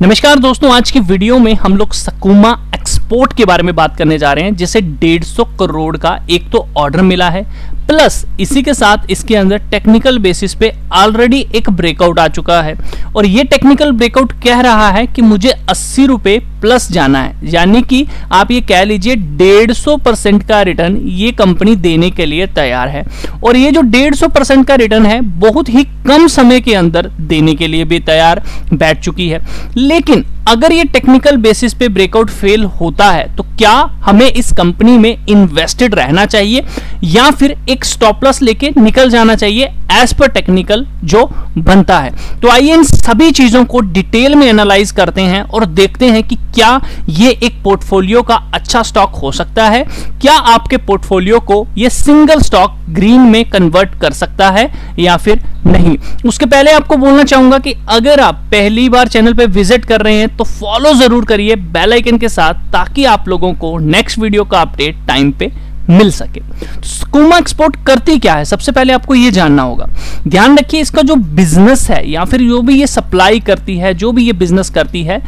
नमस्कार दोस्तों, आज की वीडियो में हम लोग सकूमा एक्सपोर्ट के बारे में बात करने जा रहे हैं, जिसे 150 करोड़ का एक तो ऑर्डर मिला है, प्लस इसी के साथ इसके अंदर टेक्निकल बेसिस पे ऑलरेडी एक ब्रेकआउट आ चुका है। और ये टेक्निकल ब्रेकआउट कह रहा है कि मुझे 80 रुपए प्लस जाना है, यानी कि आप ये कह लीजिए 150% का रिटर्न ये कंपनी देने के लिए तैयार है। और ये जो 150% का रिटर्न है बहुत ही कम समय के अंदर देने के लिए भी तैयार बैठ चुकी है। लेकिन अगर ये टेक्निकल बेसिस पे ब्रेकआउट फेल होता है तो क्या हमें इस कंपनी में इन्वेस्टेड रहना चाहिए या फिर एक स्टॉप लॉस लेके निकल जाना चाहिए एज पर टेक्निकल जो बनता है। तो आइए इन सभी चीजों को डिटेल में एनालाइज करते हैं और देखते हैं कि क्या ये एक पोर्टफोलियो का अच्छा स्टॉक हो सकता है, क्या आपके पोर्टफोलियो को ये सिंगल स्टॉक ग्रीन में कन्वर्ट कर सकता है या फिर नहीं। उसके पहले आपको बोलना चाहूंगा कि अगर आप पहली बार चैनल पे विजिट कर रहे हैं तो फॉलो जरूर करिए बेल आइकन के साथ, ताकि आप लोगों को नेक्स्ट वीडियो का अपडेट टाइम पे मिल सके। सकूमा एक्सपोर्ट करती क्या है, सबसे पहले आपको यह जानना होगा। ध्यान रखिए, इसका जो बिजनेस है या फिर जो भी ये सप्लाई करती है, जो भी ये बिजनेस करती है,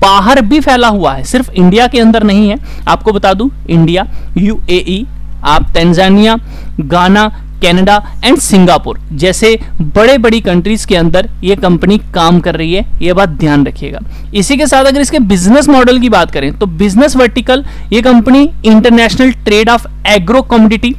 बाहर भी फैला हुआ है, सिर्फ इंडिया के अंदर नहीं है। आपको बता दूं, इंडिया, यूएई, आप तंजानिया, गाना, कनाडा एंड सिंगापुर जैसे बड़े बड़ी कंट्रीज के अंदर ये कंपनी काम कर रही है, ये बात ध्यान रखिएगा। इसी के साथ अगर इसके बिजनेस मॉडल की बात करें तो बिजनेस वर्टिकल ये company international trade off agro commodity,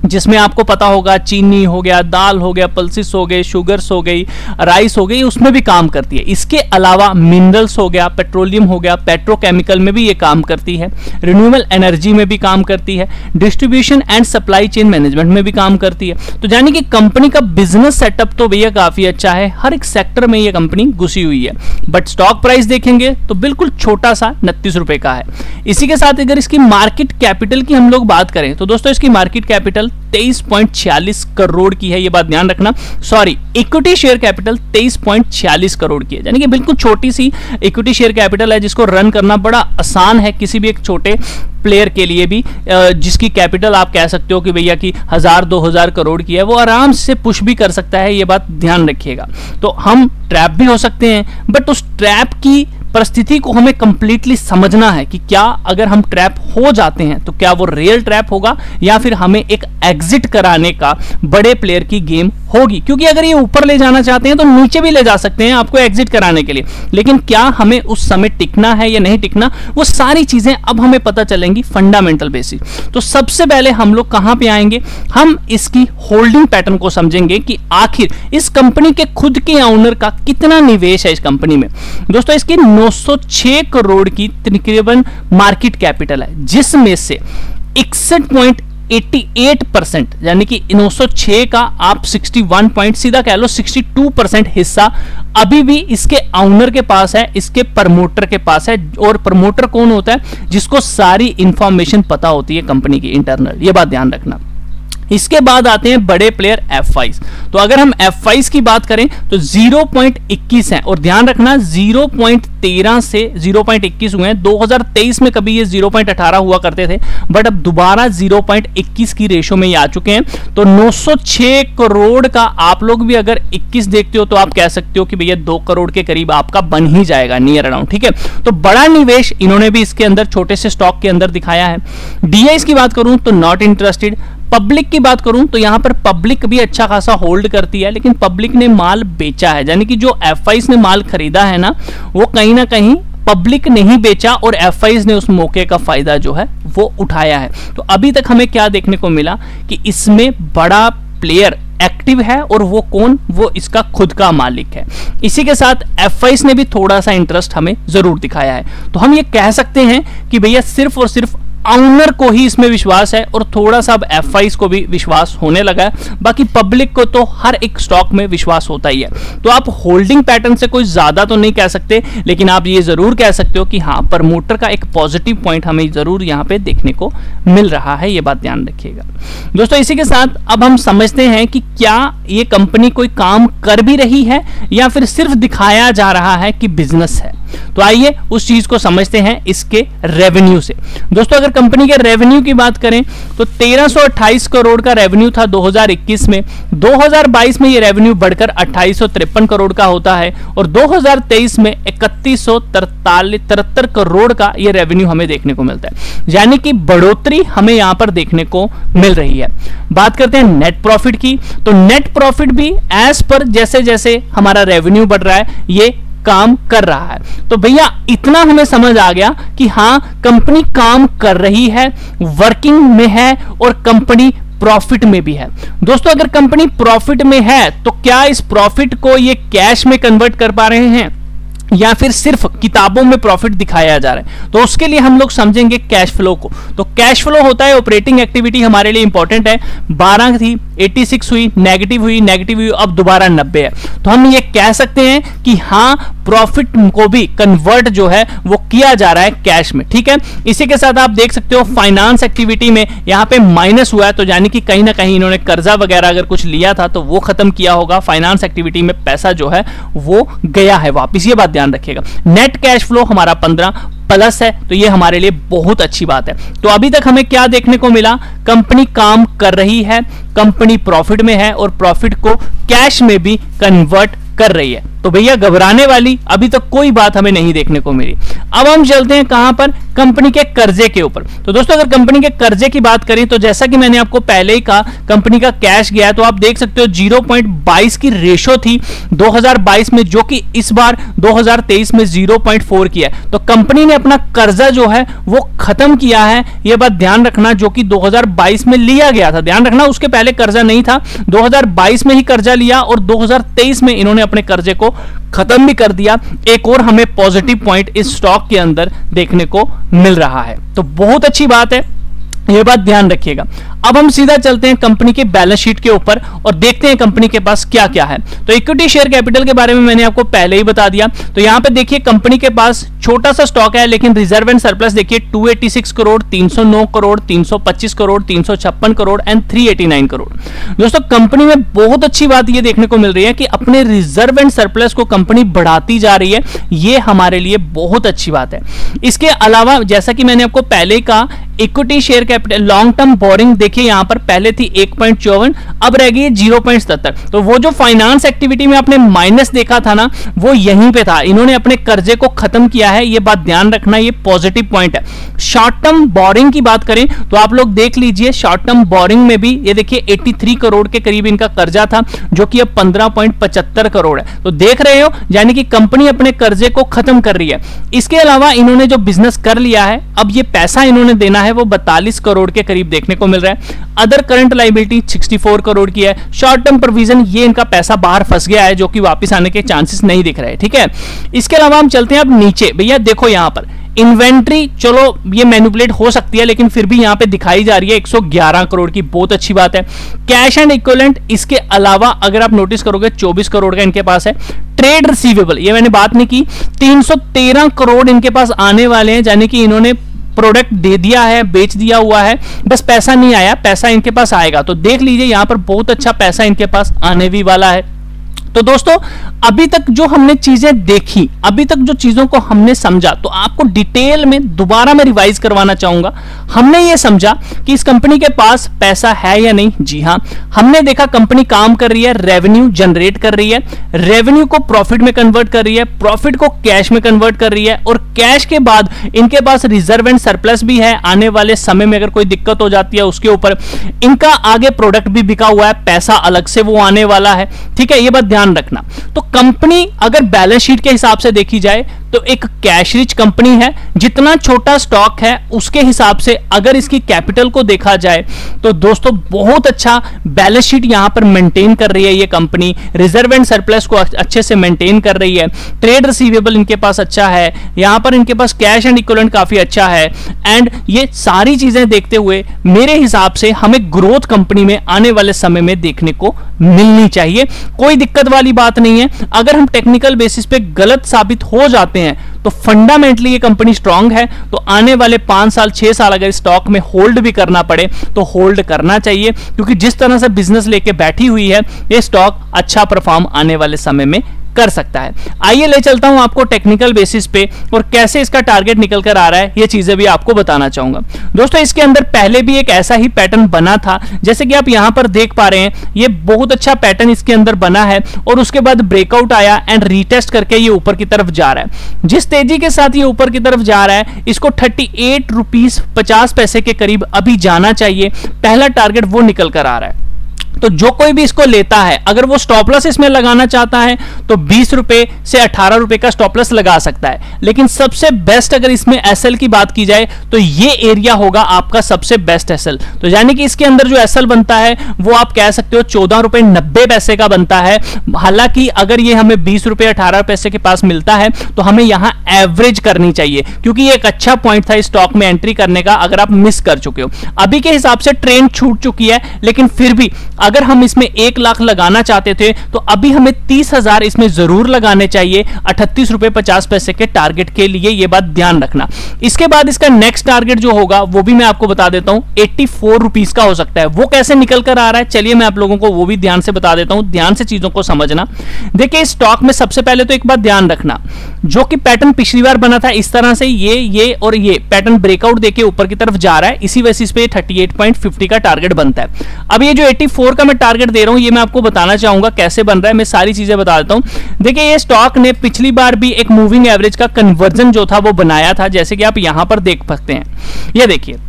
जिसमें आपको पता होगा चीनी हो गया, दाल हो गया, पल्सिस हो गए, शुगर्स हो गई, राइस हो गई, उसमें भी काम करती है। इसके अलावा मिनरल्स हो गया, पेट्रोलियम हो गया, पेट्रोकेमिकल में भी ये काम करती है, रिन्यूएबल एनर्जी में भी काम करती है, distribution and supply chain management में भी काम करती है। तो यानी कि कंपनी का बिजनेस सेटअप तो भैया काफी अच्छा है, हर एक सेक्टर में ये कंपनी घुसी हुई है। बट स्टॉक प्राइस देखेंगे तो बिल्कुल छोटा सा 29 रुपए का है। इसी के साथ अगर इसकी मार्केट कैपिटल की हम लोग बात करें तो दोस्तों इसकी मार्केट कैपिटल 23.46 करोड़ की है, ये बात ध्यान रखना। Sorry, equity share capital 23.46 crore की है, यानी कि बिल्कुल छोटी सी इक्विटी शेयर कैपिटल है, जिसको रन करना बड़ा आसान है किसी भी एक छोटे प्लेयर के लिए भी, जिसकी कैपिटल आप कह सकते हो कि भैया की 1000-2000 करोड़ की है, वो आराम से पुश भी कर सकता है, ये बात ध्यान रखिएगा। तो हम ट्रैप भी हो सकते हैं, बट उस ट्रैप की परिस्थिति को हमें कंप्लीटली समझना है कि क्या अगर हम ट्रैप हो जाते हैं तो क्या वो रियल ट्रैप होगा या फिर हमें एक एग्जिट कराने का बड़े प्लेयर की गेम होगी। क्योंकि अगर ये ऊपर ले जाना चाहते हैं तो नीचे भी ले जा सकते हैं आपको एग्जिट कराने के लिए, लेकिन क्या हमें उस समय टिकना है या नहीं टिकना, वो सारी चीजें अब हमें पता चलेंगी फंडामेंटल बेसिस। तो सबसे पहले हम लोग कहां पे आएंगे, हम इसकी होल्डिंग पैटर्न को समझेंगे कि आखिर इस कंपनी के खुद के ओनर का कितना निवेश है इस कंपनी में। दोस्तों इसकी 906 करोड़ की तकरीबन मार्केट कैपिटल है, जिसमें से 61.88% यानी कि 906 का आप 61 पॉइंट सीधा कह लो 62% हिस्सा अभी भी इसके ओनर के पास है, इसके प्रमोटर के पास है। और प्रमोटर कौन होता है, जिसको सारी इंफॉर्मेशन पता होती है कंपनी की इंटरनल, ये बात ध्यान रखना। इसके बाद आते हैं बड़े प्लेयर F5। तो अगर हम F5 की बात करें तो 0.21 है, और ध्यान रखना 0.13 से 0.21 हुए हैं। 2023 में कभी ये 0.18 हुआ करते थे, बट अब दोबारा 0.21 की रेशो में ये आ चुके हैं। तो 906 करोड़ का आप लोग भी अगर 21 देखते हो तो आप कह सकते हो कि भैया 2 करोड़ के करीब आपका बन ही जाएगा नियर अराउंड, ठीक है। तो बड़ा निवेश इन्होंने भी इसके अंदर छोटे से स्टॉक के अंदर दिखाया है। DIs की बात करूं तो नॉट इंटरेस्टेड। पब्लिक की बात करूं तो यहां पर पब्लिक भी अच्छा खासा होल्ड करती है, लेकिन पब्लिक ने माल बेचा है, यानी कि जो F5 ने माल खरीदा है ना, वो कहीं ना कहीं पब्लिक नहीं बेचा और F5 ने उस मौके का फायदा जो है वो उठाया है। तो अभी तक हमें क्या देखने को मिला कि इसमें बड़ा प्लेयर एक्टिव है, और वो कौन, वो इसका खुद का मालिक है। इसी के साथ F5 ने भी थोड़ा सा इंटरेस्ट हमें जरूर दिखाया है। तो हम ये कह सकते हैं कि भैया सिर्फ और सिर्फ ओनर को ही इसमें विश्वास है, और थोड़ा सा अब F5 को भी विश्वास होने लगा है। बाकी पब्लिक को तो हर एक स्टॉक में विश्वास होता ही है। तो आप होल्डिंग पैटर्न से कोई ज्यादा तो नहीं कह सकते, लेकिन आप ये जरूर कह सकते हो कि हाँ, प्रमोटर का एक पॉजिटिव पॉइंट हमें जरूर यहाँ पे देखने को मिल रहा है, ये बात ध्यान रखिएगा दोस्तों। इसी के साथ अब हम समझते हैं कि क्या ये कंपनी कोई काम कर भी रही है या फिर सिर्फ दिखाया जा रहा है कि बिजनेस है। तो आइए उस चीज को समझते हैं इसके रेवेन्यू से। दोस्तों अगर कंपनी के रेवेन्यू की बात करें तो 1328 करोड़ का रेवेन्यू था 2021 में। 2022 में ये रेवेन्यू बढ़कर 2853 करोड़ का होता है और 2023 में 3173 करोड़ का ये रेवेन्यू हमें देखने को मिलता है, यानी कि बढ़ोतरी हमें यहां पर देखने को मिल रही है। बात करते हैं नेट प्रॉफिट की, तो नेट प्रॉफिट भी एज पर जैसे जैसे हमारा रेवेन्यू बढ़ रहा है ये काम कर रहा है। तो भैया इतना हमें समझ आ गया कि हां कंपनी काम कर रही है, वर्किंग में है और कंपनी प्रॉफिट में भी है। दोस्तों अगर कंपनी प्रॉफिट में है तो क्या इस प्रॉफिट को ये कैश में कन्वर्ट कर पा रहे हैं या फिर सिर्फ किताबों में प्रॉफिट दिखाया जा रहा है? तो उसके लिए हम लोग समझेंगे कैश फ्लो को। तो कैश फ्लो होता है ऑपरेटिंग एक्टिविटी, हमारे लिए इंपॉर्टेंट है। 12 थी, 86 हुई, नेगेटिव हुई, अब दोबारा 90 है। तो हम ये कह सकते हैं कि हां प्रॉफिट को भी कन्वर्ट जो है वो किया जा रहा है कैश में, ठीक है। इसी के साथ आप देख सकते हो फाइनेंस एक्टिविटी में यहां पे माइनस हुआ है, तो यानी कि कहीं ना कहीं इन्होंने कर्जा वगैरह अगर कुछ लिया था तो वो खत्म किया होगा। फाइनेंस एक्टिविटी में पैसा जो है वो गया है वापिस, ये बात ध्यान रखिएगा। नेट कैश फ्लो हमारा 15 प्लस है, तो ये हमारे लिए बहुत अच्छी बात है। तो अभी तक हमें क्या देखने को मिला? कंपनी काम कर रही है, कंपनी प्रॉफिट में है और प्रॉफिट को कैश में भी कन्वर्ट कर रही है। तो भैया घबराने वाली अभी तक कोई बात हमें नहीं देखने को मिली। अब हम चलते हैं कहां पर? कंपनी के कर्जे के ऊपर। तो दोस्तों अगर कंपनी के कर्जे की बात करें तो जैसा कि मैंने आपको पहले ही कहा कंपनी का कैश गया है, तो आप देख सकते हो 0.22 की रेशो थी 2022 में, जो कि इस बार 2023 में 0.4 किया है। तो कंपनी ने अपना कर्जा जो है वो खत्म किया है, यह बात ध्यान रखना, जो कि 2022 में लिया गया था। ध्यान रखना उसके पहले कर्जा नहीं था, 2022 में ही कर्जा लिया और 2023 में इन्होंने अपने कर्जे को खत्म भी कर दिया। एक और हमें पॉजिटिव पॉइंट इस स्टॉक के अंदर देखने को मिल रहा है, तो बहुत अच्छी बात है, यह बात ध्यान रखिएगा। अब हम सीधा चलते हैं कंपनी के बैलेंस शीट के ऊपर और देखते हैं कंपनी के पास क्या क्या है। तो इक्विटी शेयर कैपिटल के बारे में मैंने आपको पहले ही बता दिया। तो यहां पे देखिए कंपनी के पास छोटा सा स्टॉक है, लेकिन रिजर्व एंड सरप्लस देखिए 286 करोड़, 309 करोड़, 325 करोड़, 356 करोड़ एंड 389 करोड़। दोस्तों कंपनी में बहुत अच्छी बात यह देखने को मिल रही है कि अपने रिजर्व एंड सरप्लस को कंपनी बढ़ाती जा रही है, यह हमारे लिए बहुत अच्छी बात है। इसके अलावा जैसा कि मैंने आपको पहले कहा equity share capital long term borrowing देखिए यहां पर पहले थी 1.54, अब रह गई 0.77। तो वो जो फाइनेंस एक्टिविटी में आपने माइनस देखा था ना, वो यहीं पे था। इन्होंने अपने कर्जे को खत्म किया है, ये बात ध्यान रखना, ये पॉजिटिव पॉइंट है। शॉर्ट टर्म बोरिंग की बात करें तो आप लोग देख लीजिए, शॉर्ट टर्म बोरिंग में भी ये देखिए 83 करोड़ के करीब इनका कर्जा था, जो कि अब 15.75 करोड़ है। तो देख रहे हो, यानी कि कंपनी अपने कर्जे को खत्म कर रही है। इसके अलावा इन्होंने जो बिजनेस कर लिया है, अब ये पैसा इन्होंने देना है वो 42 करोड़ के करीब देखने को मिल रहा है। अदर करंट लायबिलिटी 64 करोड़ की है। शॉर्ट टर्म प्रोविजन ये इनका पैसा बाहर फंस गया है, जो कि वापस आने के चांसेस नहीं दिख रहे, ठीक है। इसके अलावा हम चलते हैं अब नीचे। भैया देखो यहां पर इन्वेंट्री, चलो ये मैनिपुलेट हो सकती है, लेकिन फिर भी यहां पे दिखाई जा रही है 111 करोड़ की, बहुत अच्छी बात है। कैश एंड इक्विवेलेंट इसके अलावा अगर आप नोटिस करोगे 24 करोड़ का इनके पास है। ट्रेड रिसीवेबल ये मैंने बात नहीं की, 313 करोड़ इनके पास आने वाले हैं, यानी कि इन्होंने प्रोडक्ट दे दिया है, बेच दिया हुआ है, बस पैसा नहीं आया, पैसा इनके पास आएगा। तो देख लीजिए यहां पर बहुत अच्छा पैसा इनके पास आने भी वाला है। तो दोस्तों अभी तक जो हमने चीजें देखी, अभी तक जो चीजों को हमने समझा, तो आपको डिटेल में दोबारा मैं रिवाइज करवाना चाहूंगा। हमने ये समझा कि इस कंपनी के पास पैसा है या नहीं। जी हां, हमने देखा कंपनी काम कर रही है, रेवेन्यू जनरेट कर रही है, रेवेन्यू को प्रॉफिट में कन्वर्ट कर रही है, प्रॉफिट को कैश में कन्वर्ट कर रही है, और कैश के बाद इनके पास रिजर्व एंड सरप्लस भी है। आने वाले समय में अगर कोई दिक्कत हो जाती है उसके ऊपर इनका आगे प्रोडक्ट भी बिका हुआ है, पैसा अलग से वो आने वाला है, ठीक है, ये बात ध्यान रखना। तो कंपनी अगर बैलेंस शीट के हिसाब से देखी जाए तो एक कैश रिच कंपनी है। जितना छोटा स्टॉक है उसके हिसाब से अगर इसकी कैपिटल को देखा जाए तो दोस्तों बहुत अच्छा बैलेंस शीट यहां पर मेंटेन कर रही है ये कंपनी। रिजर्व एंड सरप्लस को अच्छे से मेंटेन कर रही है, ट्रेड रिसीवेबल इनके पास अच्छा है, यहां पर इनके पास कैश एंड इक्विवेलेंट काफी अच्छा है। एंड ये सारी चीजें देखते हुए मेरे हिसाब से हमें ग्रोथ कंपनी में आने वाले समय में देखने को मिलनी चाहिए। कोई दिक्कत वाली बात नहीं है। अगर हम टेक्निकल बेसिस पे गलत साबित हो जाते हैं तो फंडामेंटली ये कंपनी स्ट्रांग है, तो आने वाले 5 साल 6 साल अगर स्टॉक में होल्ड भी करना पड़े तो होल्ड करना चाहिए, क्योंकि जिस तरह से बिजनेस लेके बैठी हुई है ये स्टॉक अच्छा परफॉर्म आने वाले समय में कर सकता है। आइए ले चलता हूं आपको टेक्निकल बेसिस पे और कैसे इसका टारगेट निकल कर आ रहा है, ये चीजें भी आपको बताना चाहूंगा। दोस्तों इसके अंदर पहले भी एक ऐसा ही पैटर्न बना था, जैसे कि आप यहां पर देख पा रहे हैं, ये बहुत अच्छा पैटर्न इसके अंदर बना है और उसके बाद ब्रेकआउट आया एंड रीटेस्ट करके ये ऊपर की तरफ जा रहा है। जिस तेजी के साथ ये ऊपर की तरफ जा रहा है, इसको 38 रुपीस 50 पैसे के करीब अभी जाना चाहिए। पहला टारगेट वो निकल कर आ रहा है। तो जो कोई भी इसको लेता है, अगर वो स्टॉप लॉस इसमें लगाना चाहता है तो 20 रुपए से 18 रुपए का स्टॉप लॉस लगा सकता है। लेकिन सबसे बेस्ट अगर इसमें एसएल की बात की जाए तो ये एरिया होगा आपका सबसे बेस्ट एसएल। तो यानी कि इसके अंदर जो एसएल बनता है वो आप कह सकते हो 14 रुपए 90 पैसे का बनता है। हालांकि अगर ये हमें 20 रुपए 18 पैसे के पास मिलता है तो हमें यहां एवरेज करनी चाहिए, क्योंकि ये एक अच्छा पॉइंट था स्टॉक में एंट्री करने का, अगर आप मिस कर चुके हो। अभी के हिसाब से ट्रेंड छूट चुकी है, लेकिन फिर भी अगर हम इसमें 1 लाख लगाना चाहते थे तो अभी हमें 30,000 इसमें जरूर लगाने चाहिए 38 रुपए 50 पैसे के टारगेट के लिए, यह बात ध्यान रखना। इसके बाद इसका नेक्स्ट टारगेट जो होगा वो भी मैं आपको बता देता हूं, 84 रुपीस का हो सकता है। वो कैसे निकल कर आ रहा है, चलिए मैं आप लोगों को वो भी ध्यान से बता देता हूं, ध्यान से चीजों को समझना। देखिए स्टॉक में सबसे पहले तो एक बात ध्यान रखना, जो कि पैटर्न पिछली बार बना था इस तरह से, ये और ये पैटर्न ब्रेकआउट देके ऊपर की तरफ जा रहा है, इसी वजह से 38.50 का टारगेट बनता है। अब ये जो 84 का मैं टारगेट दे रहा हूं, ये मैं आपको बताना चाहूंगा कैसे बन रहा है, मैं सारी चीजें बता देता हूं। देखिए ये स्टॉक ने पिछली बार भी एक मूविंग एवरेज का कन्वर्जन जो था वो बनाया था, जैसे कि आप यहां पर देख सकते हैं। ये देखिए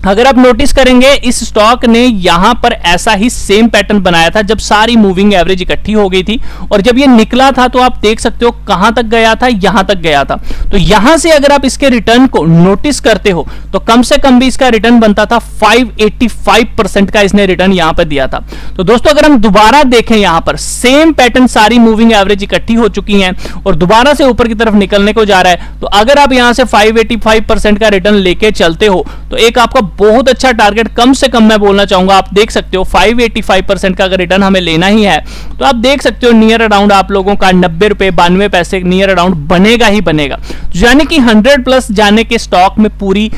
अगर आप नोटिस करेंगे इस स्टॉक ने यहां पर ऐसा ही सेम पैटर्न बनाया था जब सारी मूविंग एवरेज इकट्ठी हो गई थी, और जब ये निकला था तो आप देख सकते हो कहां तक गया था, यहां तक गया था। तो यहां से अगर आप इसके रिटर्न को नोटिस करते हो तो कम से कम भी इसका रिटर्न बनता था 585% का इसने रिटर्न यहां पर दिया था। तो दोस्तों अगर हम दोबारा देखें, यहां पर सेम पैटर्न, सारी मूविंग एवरेज इकट्ठी हो चुकी हैं और दोबारा से ऊपर की तरफ निकलने को जा रहा है, तो अगर आप यहां से 585% का रिटर्न लेके चलते हो तो एक आपका बहुत अच्छा टारगेट, कम से कम मैं बोलना चाहूंगा, आप देख सकते हो 585% का अगर रिटर्न हमें लेना ही है तो आप देख सकते हो नियर अराउंड आप लोगों का 90 रुपए 92 पैसे नियर अराउंड बनेगा ही बनेगा। यानी कि 100 प्लस जाने के स्टॉक में पूरी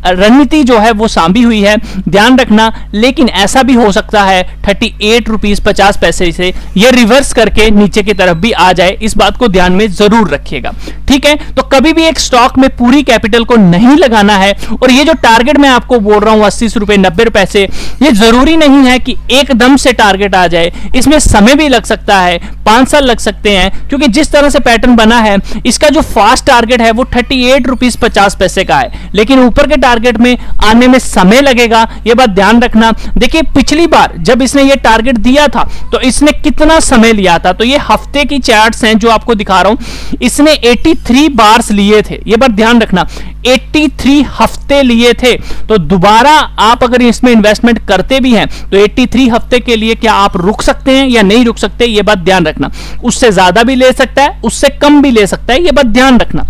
रणनीति जो है वो सांभी हुई है, ध्यान रखना। लेकिन ऐसा भी हो सकता है 38 रुपीस 50 पैसे से ये रिवर्स करके नीचे की तरफ भी आ जाए, इस बात को ध्यान में जरूर रखिएगा, ठीक है। तो कभी भी एक स्टॉक में पूरी कैपिटल को नहीं लगाना है। और ये जो टारगेट मैं आपको बोल रहा हूं 80 रुपए 90 पैसे, ये जरूरी नहीं है कि एकदम से टारगेट आ जाए, इसमें समय भी लग सकता है, 5 साल लग सकते हैं, क्योंकि जिस तरह से पैटर्न बना है इसका जो फास्ट टारगेट है वो 38 रुपीस 50 पैसे का है, लेकिन ऊपर के टारगेट में आने में समय लगेगा, यह बात ध्यान रखना। देखिए पिछली बार जब इसने ये टारगेट दिया था तो इसने कितना समय लिया था, तो ये हफ्ते की चार्ट्स हैं जो आपको दिखा रहा हूं, इसने 83 बार्स लिए थे, यह बात ध्यान रखना, 83 हफ्ते लिए थे। तो दोबारा आप अगर इसमें इन्वेस्टमेंट करते भी हैं तो 83 हफ्ते के लिए क्या आप रुक सकते हैं या नहीं रुक सकते, यह बात ध्यान रखना। उससे ज्यादा भी ले सकता है, उससे कम भी ले सकता है, यह बात ध्यान रखना,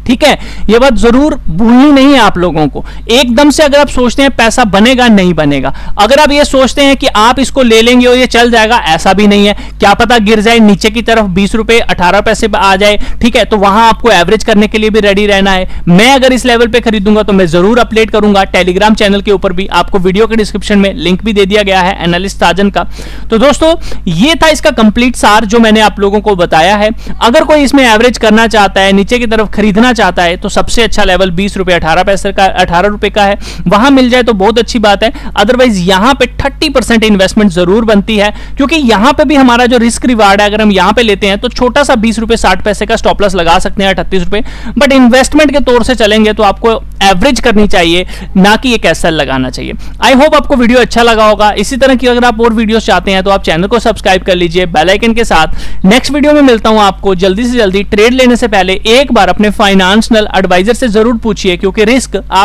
ठीक है। यह बात जरूर भूलनी नहीं है आप लोगों को। एकदम से अगर आप सोचते हैं पैसा बनेगा, नहीं बनेगा। अगर आप ये सोचते हैं कि आप इसको ले लेंगे और ये चल जाएगा, ऐसा भी नहीं है, क्या पता गिर जाए नीचे की तरफ 20 रुपए 18 पैसे आ जाए, ठीक है। तो वहां आपको एवरेज करने के लिए भी रेडी रहना है। मैं अगर इस लेवल पे खरीदूंगा तो मैं जरूर अपडेट करूंगा टेलीग्राम चैनल के ऊपर भी, आपको वीडियो के डिस्क्रिप्शन में लिंक भी दे दिया गया है एनालिस्ट साजन का। तो दोस्तों ये था इसका कंप्लीट सार जो मैंने आप लोगों को बताया है। अगर कोई इसमें एवरेज करना चाहता है, नीचे की तरफ खरीदना चाहता है, तो सबसे अच्छा लेवल 20 रुपए 18 पैसे का 18 रुपए का है, वहां मिल जाए तो बहुत अच्छी बात है। अदरवाइज यहां पे 30% इन्वेस्टमेंट जरूर बनती है, क्योंकि यहां पे भी हमारा जो रिस्क रिवार्ड है, अगर हम यहां पे लेते हैं तो छोटा सा 20 रुपए 60 पैसे का स्टॉप लॉस लगा सकते हैं 38 रुपए, बट इन्वेस्टमेंट के तौर से चलेंगे तो आपको एवरेज करनी चाहिए, ना कि एक एसएल लगाना चाहिए। आई होप आपको वीडियो अच्छा लगा होगा। इसी तरह की अगर आप और वीडियोस चाहते हैं तो आप चैनल को सब्सक्राइब कर लीजिए बेल आइकन के साथ। नेक्स्ट वीडियो में मिलता हूं आपको जल्दी से जल्दी। ट्रेड लेने से पहले एक बार अपने फाइनेंशियल एडवाइजर से जरूर पूछिए, क्योंकि रिस्क